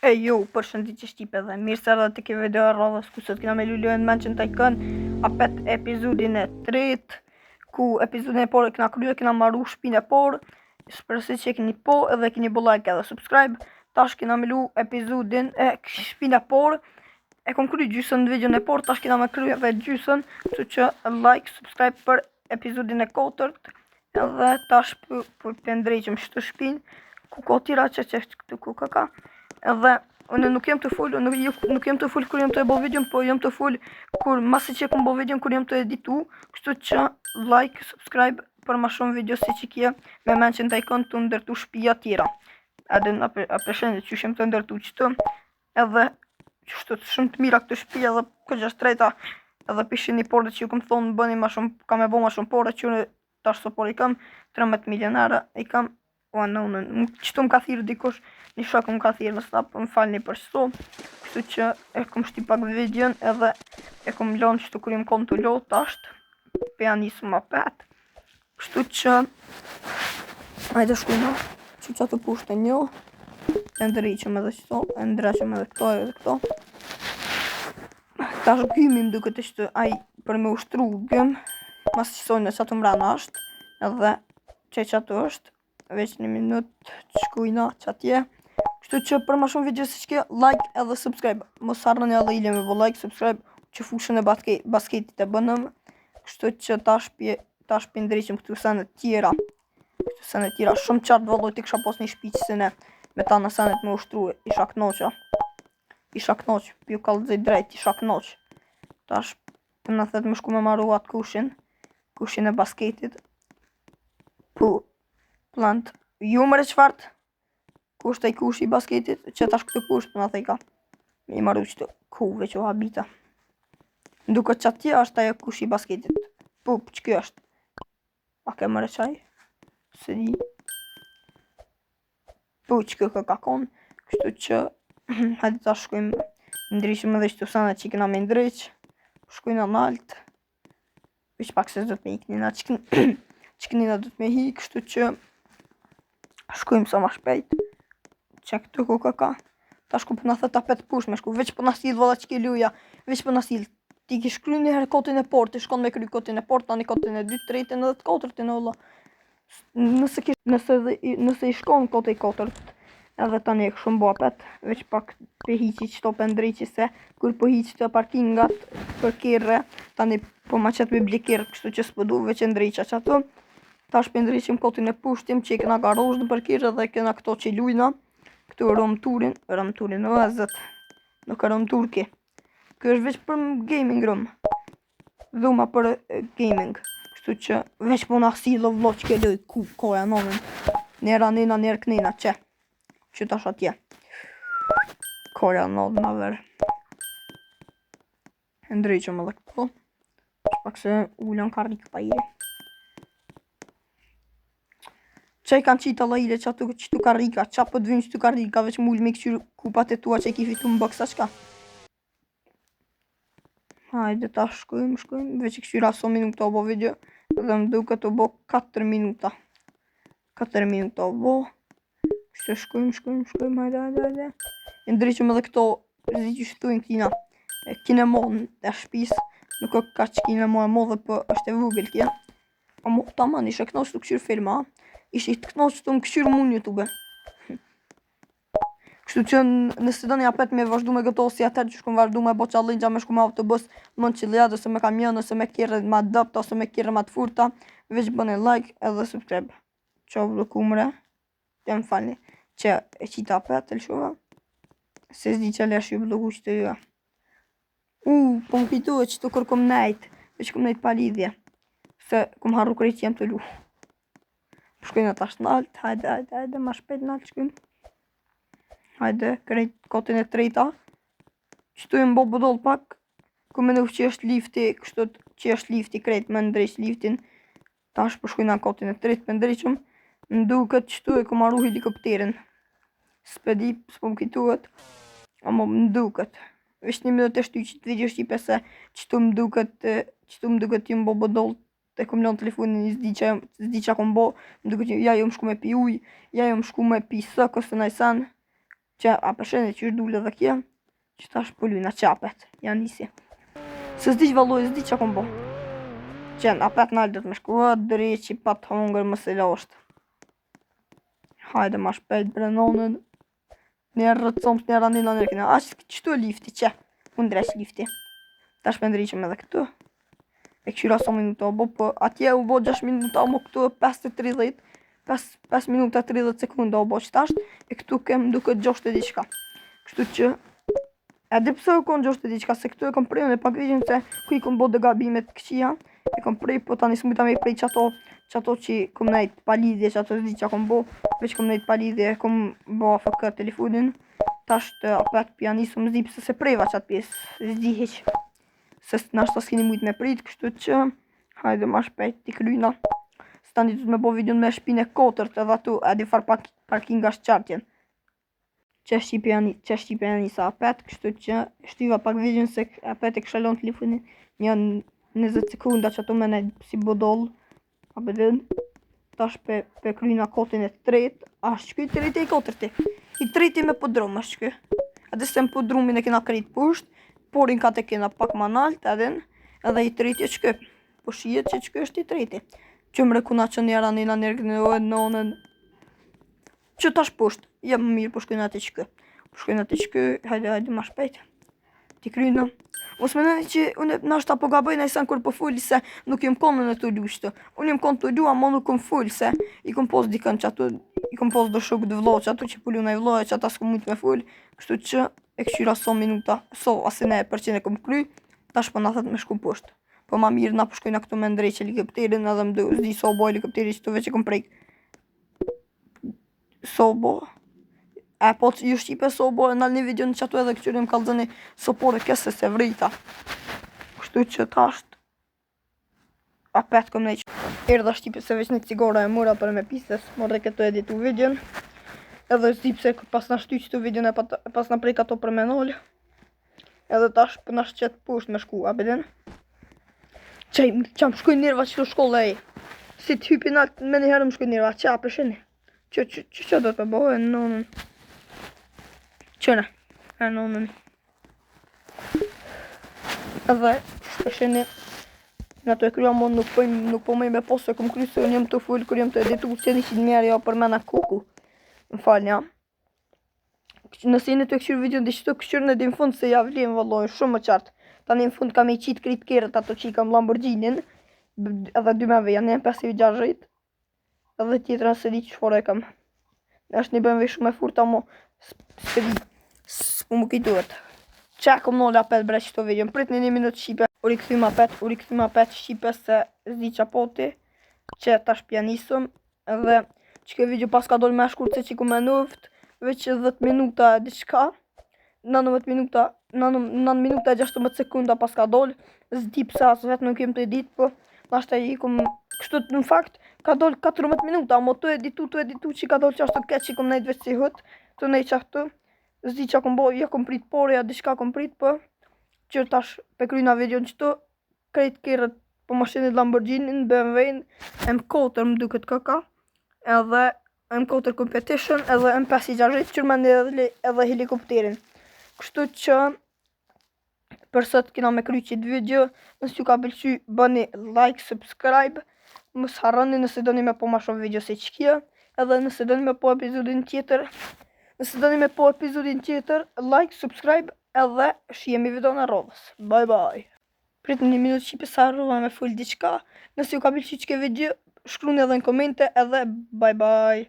E jo, përshëndetje shqipe dhe mirë se erdhët te video e radhës ku sot kena me lulluar në Mansion Tycoon apet episodin e tretë, ku episodin e parë kena kryer, kena marru shtëpinë e parë. Shpresoj që keni po edhe keni bo like edhe subscribe. Tash kena me lu episodin e shtëpinë e parë. E kom kryer gjysën në videon e parë, tash kena me kryer edhe gjysën, kështu që like, subscribe për episodin e katërt. Edhe tash për ndrejqëm shtë shtëpinë, ku ka tira që këtu ku ka. Edhe unë nuk jam të full, nuk jam të full kur jam të e bo videon, po jam të full kur masi që kom bo videon kur jam të editu, kështu që like, subscribe për ma shumë video si që kje me Mansion Tycoon të ndërtu shtëpia tjera. Edhe në apeshenit që shem të ndërtu qëtë, edhe qështu të shumë të mira këtë shtëpia edhe këgja shtrejta, edhe pishin një porët që ju kom thonë bëni ma shumë, kam e bo ma shumë porët që tash së por i kam 13 milionara, i kam qëtu më ka thirë dikush, një shok më ka thirë në snap, më falni për qëto, kështu që e kom shti pak videon edhe e kom lonë qëtu kur im konto lot ashtë, pe janë njësë më apet, kështu që hajde shkujna, që që të pushtë një, e ndëriqëm edhe qëto, e ndreqëm edhe këto edhe këto, tash gjymim duke të qëtë aj për me ushtru gjym, mas qësojnë që atë mrana ashtë, edhe që atë është, veç një minut të shkujna që atje. Kështu që për ma shumë video si që like edhe subscribe. Mos harroni edhe ile me bo like, subscribe, që fushën e basketit e bënëm. Kështu që tash pi ndryqim këtu senet tjera. Këtu senet tjera shumë qartë vëlloj t'i kësha pos një shpiqësine me ta në senet me ushtru isha knoqa. Isha knoq, pi u kallëzej drejt, isha knoq. Tash për në thet me shku me maru atë kushin e basketit. Plant, ju mërë qëfart, kusht e kush i basketit, që tash këtë kusht për në thejka. Me i marru qëtë kuve që o habita. Nduke që atje është ajo kush i basketit. Pup, që kjo është? A ke mërë qaj? Se di. Pu, që kjo ka konë. Kështu që, hajde tash shkojmë, ndryshim edhe qëtu sana që i këna me ndryq. Shkojnë në altë. Veç pak se zdo të me iknina, që kënina do të me hi, kështu që shkojmë sa ma shpejt. Që këtu ku ka. Ta shku për në thët apet push me shku. Veç për në silë vëlla që ke luja. Veç për në silë. Ti ki shkry një herë kotin e port. Ti shkon me kry kotin e port. Ta një kotin e 2, 3 edhe të 4 vëlla. Nëse i shkon kote i 4. Edhe tani e këshu mbo apet. Veç pak për hiqi qëto për ndryqi se. Kur për hiqi të parkingat për kire. Tani po ma qëtë me blikirë. Kështu që s'pëdu veç e ndryqa që ato. Tash për ndryqim kotin e pushtim që i këna garozh në parkirë dhe këna këto që i lujna. Këtu rëm turin në vazët, nuk e rëm turki. Kjo është veç për gaming rëm, dhuma për gaming. Kështu që veç për në asilë vlo që ke lëj ku koja nëmën. Nera nina, njerë kënina, që tash atje. Koja nëmën në verë. Ndryqim edhe këto, që pak se ullën karrik pa ire. Që i kanë qitë alla ile që tu karrika, qa për të vynë që tu karrika, veç mullë me këqyrë kupat e tua që i ki fitu më bëksa qka. Hajde ta shkojmë, veç i këqyra so minuta o bo video, dhe më duke të bo 4 minuta. 4 minuta o bo, kështë shkojmë, hajde. E ndryqëm edhe këto, zi që shtuin kina, kinemon e shpis, nuk o ka që kinemon e modhe për është e vugel kje. A mo ta man, ishe kënoq të këqyrë firma, Ishte të knoq të më këshyrë mu në YouTube. Kështu që nëse do një apet me vazhdu me gëto si atër që shku me vazhdu me bo challenge me shku me autobus më në qilja ose me kamion ose me kjerë ma dëpt ose me kjerë ma të furta, veç bëne like edhe subscribe. Qa vlëkumre, të më falni që e qita apet të lëshuva, se zdi që lesh ju vlëgu që të juve. Po më pitu e që të kërë kom nejt, veç kom nejt pa lidhje, se kom harru krejt që jem të lu. Shkojnë tash në altë, hajde, ma shpejt në altë shkojnë. Hajde, krejt kotin e trejta. Qëtu e mbo bëdoll pak, ku me nuk që është lifti, kështu që është lifti krejt, me ndrejsh liftin. Tash për shkojnë në kotin e trejt për ndrejshëm, nduket qëtu e ku marru helikopterin. S'pedi, s'po më kituat, ama më nduket. Vesh një minut e shty që të video shqipe se qëtu më duket ju mbo bëdoll. E kom lënë telefonin, zdi qa kom bo, më duke që ja jo më shku me pi uj, ja jo më shku me pi sëk ose najsan. Që a përshëndet që është dule dhe kja, që tash po lujna qapet, janë nisi. Se s'di që valloj, s'di që kom bo. Që apet nalë dhët me shkua, dëri që pat hongër më se lasht. Hajde ma shpejt brenonën. Njerë rëtësoms, njerë anila njerë kina. Qëtu e lifti, që? Unë dreq lifti. Tash me ndryqëm edhe këtu. E këshyra sa minuta o bo, po atje u bo 6 minuta o bo, këtu e 5:30. 5 minuta 30 sekunda o bo që tasht. E këtu kem duke 6 e diqka. Kështu që e di pëse u kon 6 e diqka, se këtu e kom prejën e pak vigjën se ku i kom bo dhe gabimet këqia. E kom prej, po tani s'mujta me prej qato që kom nejt palidhje, që ato zdi që kom bo. Veç kom nejt palidhje, kom bo AFK telefonin. Tash të apet pianisëm zdi pëse se prejva qatë pjesë, zdi heq. Se nashta s'keni mujt me prit, kështu që hajde ma shpejt t'i kryna. Stani du me bo videon me shpine 4 edhe atu edhe far parkinga shqartjen. Që shqipe janisa apet, kështu që shtyva pak videon se apet e këshalon telefonin një 20 sekunda që ato me nejt si bodol. A bedin, tash pe kryna kotin e tret, ashtë qëky treti e kotërti. I treti me podrum ashtë qëky. Edhe se më podrumin e kena krit pusht, porin ka të kena pak ma nalt edhe i treti e qëky. Po shijet që qëky është i treti. Që më rekuna që njera njëna njerë nonën. Që tash pusht, jep më mirë po shkojnë ati qëky. Po shkojnë ati qëky, hajde ma shpejt. Ti kryna. Mos me nëni që unë nashta po gaboj nëjsen kur po fulli se nuk jem konë në të lushtë. Unë jem konë të lua, ma nuk kom full se i kom pos dikën që atu, i kom pos do shok dë vlo që atu që pullu në i vlo që ata s'kom mujt me full. Kështu që e këshyra so minuta, so asine e përqin e kom kry, tash po nathet me shku poshtë. Po ma mirë na po shkojna këtu me ndrejq helikopterin edhe më do zdi so bo helikopteri që të veç e kom prejk. So bo. E po që ju shqipe so bo e nal një video në qatu edhe këqyrim kalzëni sopore kese se vrita. Kështu që tasht apet kom nejq. Erdha shqipe se veç një cigara e mura për me pises, morre këtu editu videon. Edhe zdi pse pas na shty qëtu videon e pas na prejk ato për me nol. Edhe tash për na shqet pusht me shku, a bedin? Qam shkoj njerva që të shkolle e. Si t'hypi nalt me një herë më shkoj njerva, qa përshini? Që do të bëhe në nonën? Qëne, e nonën. Edhe, përshini, në të e krya mon nuk po mëj me posë e kom kry se unë jem të full kër jem të editu që 100 mjerë ja për mena kuku. Më falë, ja. Nëse jeni të këshyrë video dhe që të këshyrë në din fund se ja vlim vëlloj shumë më qartë. Tani në fund kam i qitë krit kjerët ato që i kam Lamborghinin. Edhe 2 BMW janë 560. Edhe tjetër nëse di që fore e kam. Është një BMW shumë e furta mo. S'po më kujtuhet. Qa kom nëllë apet bre që të video. Prit një minutë shqipe. U rikëthym apet shqipe se zdi qapoti. Që tash pianisëm. Edhe që ke video pas ka dollë me shkurt se që ku me nuft. Veç 10 minuta e diqka. 9 minuta e 16 sekunda pas ka dollë. Zdi pse asë vetë nuk jem të edit, po nashta i kom kështu në fakt ka dollë 14 minuta, mo të editu që ka dollë qashtu keq që kom nejt veç si hët, të nejt qashtu, zdi që kom bo, ja kom prit por, ja diçka kom prit, po që tash pe kryna video në qëtu, krejt kjerët po mashinit Lamborghinin, BMW-in, M4 më duket këka, edhe M4 Competition, edhe M560 qërmen edhe helikopterin. Kështu që për sot kena me kry qitë video, nësë ju ka pëlqy bëni like, subscribe, mos harroni nëse doni me po ma shumë video se që kje, edhe nëse doni me po epizodin tjetër, like, subscribe, edhe shihemi video në rrodhës. Bye bye. Prit një minutë shqipe sa rrova me full diqka, nëse ju ka pëlqy që ke video, shkruni edhe në komente edhe bye bye.